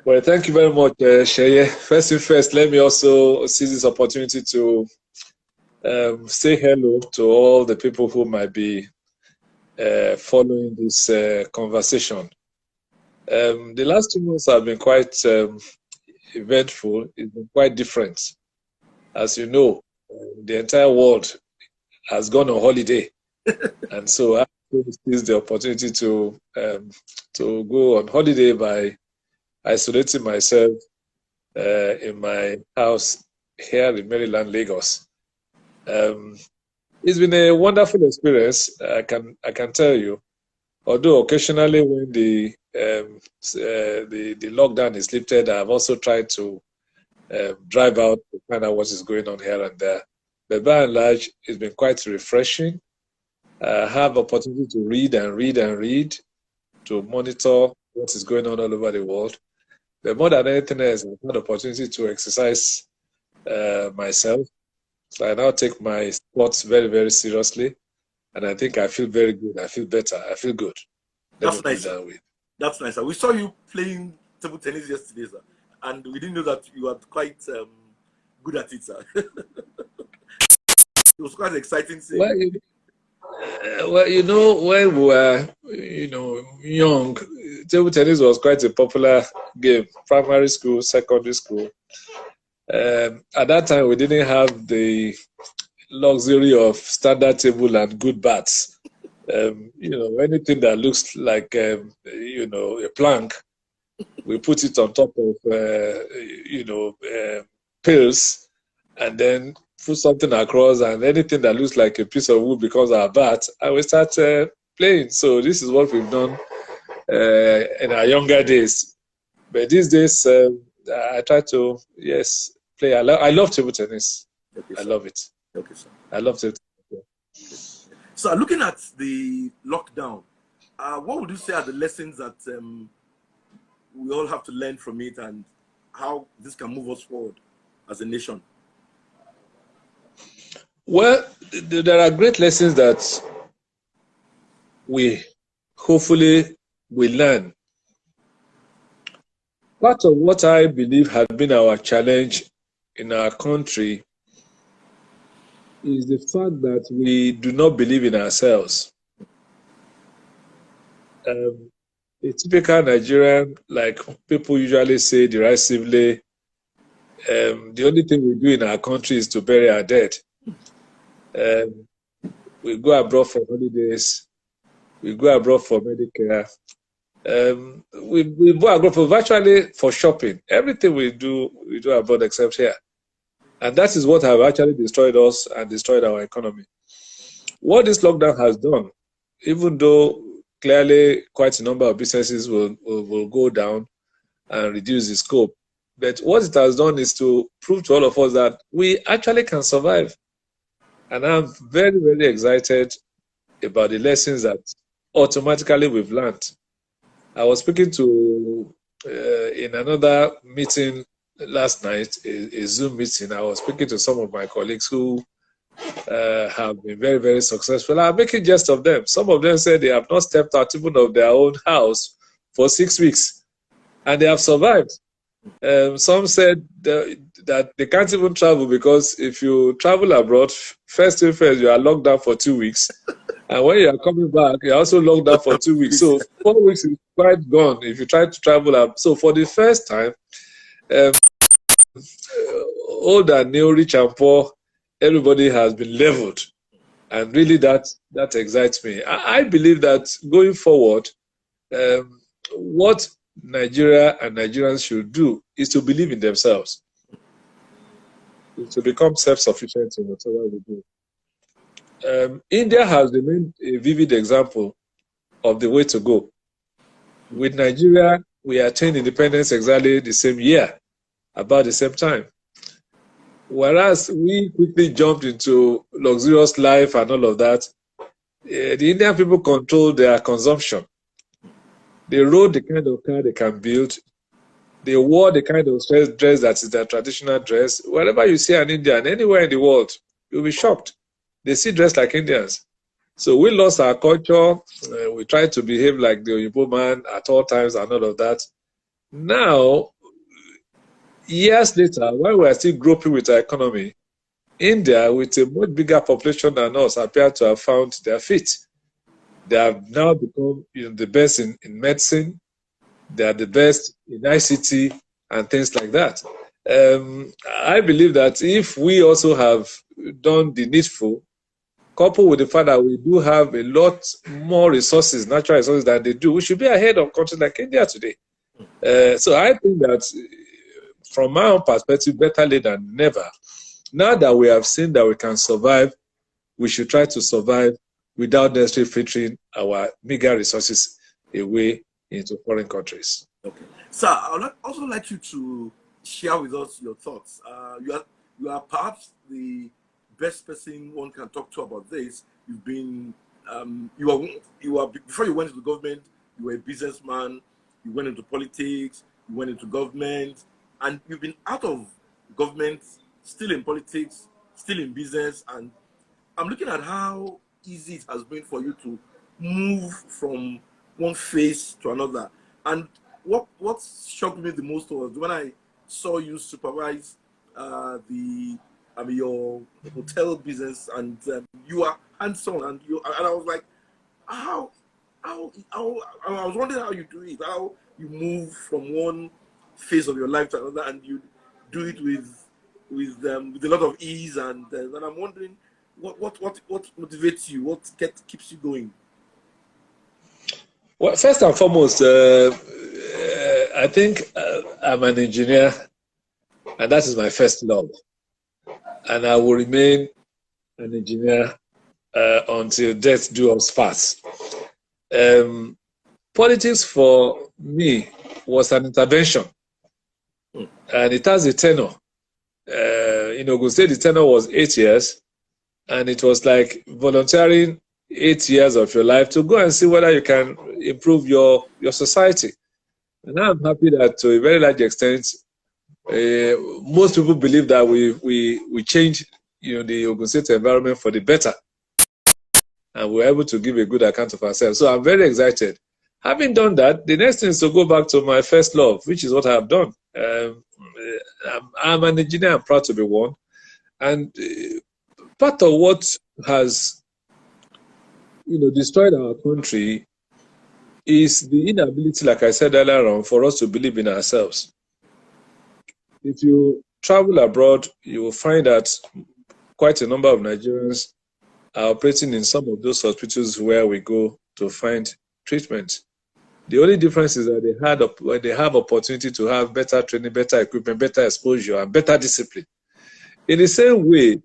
Well, thank you very much, Sheye. First thing first, let me also seize this opportunity to say hello to all the people who might be following this conversation. The last 2 months have been quite eventful. It's been quite different. As you know, the entire world has gone on holiday, and so I seize the opportunity to go on holiday by isolating myself in my house here in Maryland, Lagos. It's been a wonderful experience. I can tell you. Although occasionally when the lockdown is lifted, I've also tried to drive out to find out what is going on here and there. But by and large, it's been quite refreshing. I have opportunity to read and read and read, to monitor what is going on all over the world. But more than anything else, I've had opportunity to exercise myself. So I now take my sports very, very seriously. And I think I feel very good. I feel better. I feel good. That's nice. That's nice. We saw you playing table tennis yesterday, sir. And we didn't know that you were quite good at it, sir. It was quite exciting. Well, when we were, young, table tennis was quite a popular game. Primary school, secondary school. At that time, we didn't have the luxury of standard table and good bats. Anything that looks like, a plank, we put it on top of, pills, and then put something across, and anything that looks like a piece of wood becomes our bat, and we start playing. So this is what we've done in our younger days. But these days, I try to, play. I love table tennis. Okay, I love it. Okay, sir. I love it. So, looking at the lockdown, what would you say are the lessons that we all have to learn from it, and how this can move us forward as a nation? Well, there are great lessons that we hopefully will learn. Part of what I believe has been our challenge in our country is the fact that we do not believe in ourselves. A typical Nigerian, like people usually say derisively, the only thing we do in our country is to bury our dead. We go abroad for holidays. We go abroad for Medicare. We go abroad for virtually for shopping. Everything we do abroad except here. And that is what has actually destroyed us and destroyed our economy. What this lockdown has done, even though clearly quite a number of businesses will go down and reduce the scope, but what it has done is to prove to all of us that we actually can survive. And I'm very, very excited about the lessons that automatically we've learned. I was speaking to, in another meeting last night, a Zoom meeting, I was speaking to some of my colleagues who have been very, very successful. I'm making jest of them. Some of them said they have not stepped out even of their own house for 6 weeks, and they have survived. Some said that they can't even travel because if you travel abroad, first thing first, you are locked down for 2 weeks. And when you are coming back, you're also locked down for 2 weeks. So 4 weeks is quite gone if you try to travel up. So for the first time, old and new, rich and poor, everybody has been leveled. And really that excites me. I believe that going forward, what Nigeria and Nigerians should do is to believe in themselves, to become self-sufficient in whatever we do. India has remained a vivid example of the way to go. With Nigeria, we attained independence exactly the same year, about the same time. Whereas we quickly jumped into luxurious life and all of that, the Indian people controlled their consumption. They rode the kind of car they can build. They wore the kind of dress that is their traditional dress. Wherever you see an Indian, anywhere in the world, you'll be shocked. They see dressed like Indians. So we lost our culture. We tried to behave like the Oyibo man at all times and all of that. Now, years later, while we are still groping with our economy, India, with a much bigger population than us, appear to have found their feet. They have now become the best in medicine. They are the best in ICT and things like that. I believe that if we also have done the needful, coupled with the fact that we do have a lot more resources, natural resources than they do, we should be ahead of countries like India today. So I think that from my own perspective, better late than never. Now that we have seen that we can survive, we should try to survive without necessarily filtering our meager resources away into foreign countries. Okay. Sir, I would also like you to share with us your thoughts. You are perhaps the best person one can talk to about this. You've been you are before you went into government, you were a businessman, you went into politics, you went into government, and you've been out of government, still in politics, still in business, and I'm looking at how easy it has been for you to move from one phase to another. And what shocked me the most was when I saw you supervise your hotel business, and you are hands-on, and I was like, how I was wondering how you do it, how you move from one phase of your life to another, and you do it with a lot of ease, and I'm wondering what motivates you, what keeps you going. Well, first and foremost, I think I'm an engineer, and that is my first love. And I will remain an engineer until death do us part. Politics for me was an intervention, and it has a tenure. In Ogun State, the tenure was 8 years, and it was like volunteering 8 years of your life to go and see whether you can improve your society. And I'm happy that to a very large extent, most people believe that we changed the Ogun State environment for the better, and we're able to give a good account of ourselves. So I'm very excited. Having done that, the next thing is to go back to my first love, which is what I have done. I'm an engineer. I'm proud to be one. And part of what has destroyed our country is the inability, like I said earlier on, for us to believe in ourselves. If you travel abroad, you will find that quite a number of Nigerians are operating in some of those hospitals where we go to find treatment. The only difference is that they have opportunity to have better training, better equipment, better exposure, and better discipline. In the same way,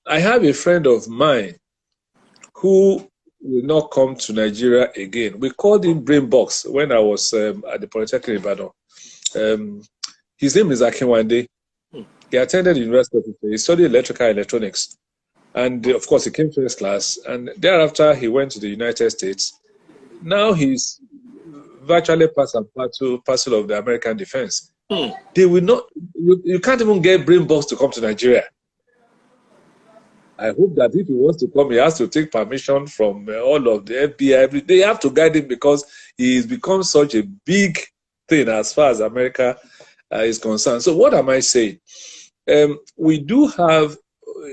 I have a friend of mine who will not come to Nigeria again. We called him Brain Box when I was at the Polytechnic in Ibadan. His name is Akinwande. He attended the University of Ife. He studied electrical and electronics. And of course, he came first class. And thereafter, he went to the United States. Now he's virtually part and parcel of the American defense. They will not, you can't even get Brain Box to come to Nigeria. I hope that if he wants to come, he has to take permission from all of the FBI. They have to guide him because he's become such a big thing as far as America is concerned. So what am I saying? We do have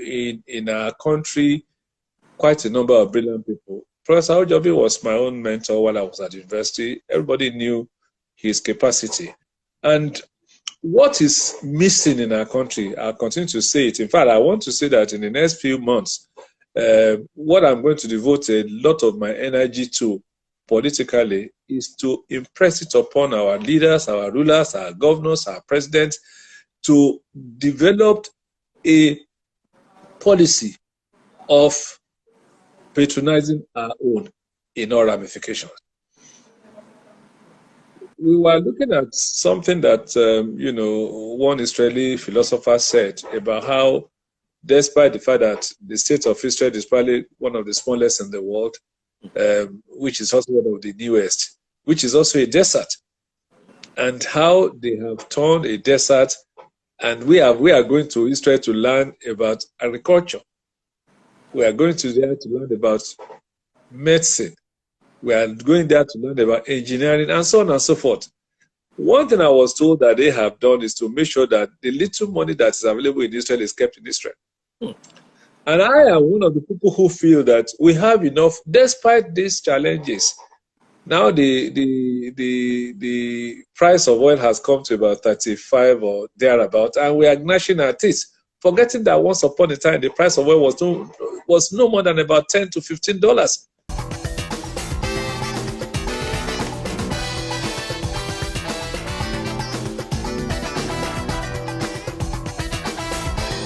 in our country quite a number of brilliant people. Professor Ojobi was my own mentor while I was at university. Everybody knew his capacity. And what is missing in our country, I'll continue to say it. In fact, I want to say that in the next few months, what I'm going to devote a lot of my energy to politically is to impress it upon our leaders, our rulers, our governors, our presidents, to develop a policy of patronizing our own in all ramifications. We were looking at something that, one Israeli philosopher said about how, despite the fact that the state of Israel is probably one of the smallest in the world, which is also one of the newest, which is also a desert, and how they have turned a desert, and we are going to Israel to learn about agriculture. We are going to there to learn about medicine. We are going there to learn about engineering and so on and so forth. One thing I was told that they have done is to make sure that the little money that is available in Israel is kept in Israel. And I am one of the people who feel that we have enough, despite these challenges. Now the price of oil has come to about 35 or thereabout, and we are gnashing our teeth, forgetting that once upon a time the price of oil was no more than about $10 to $15.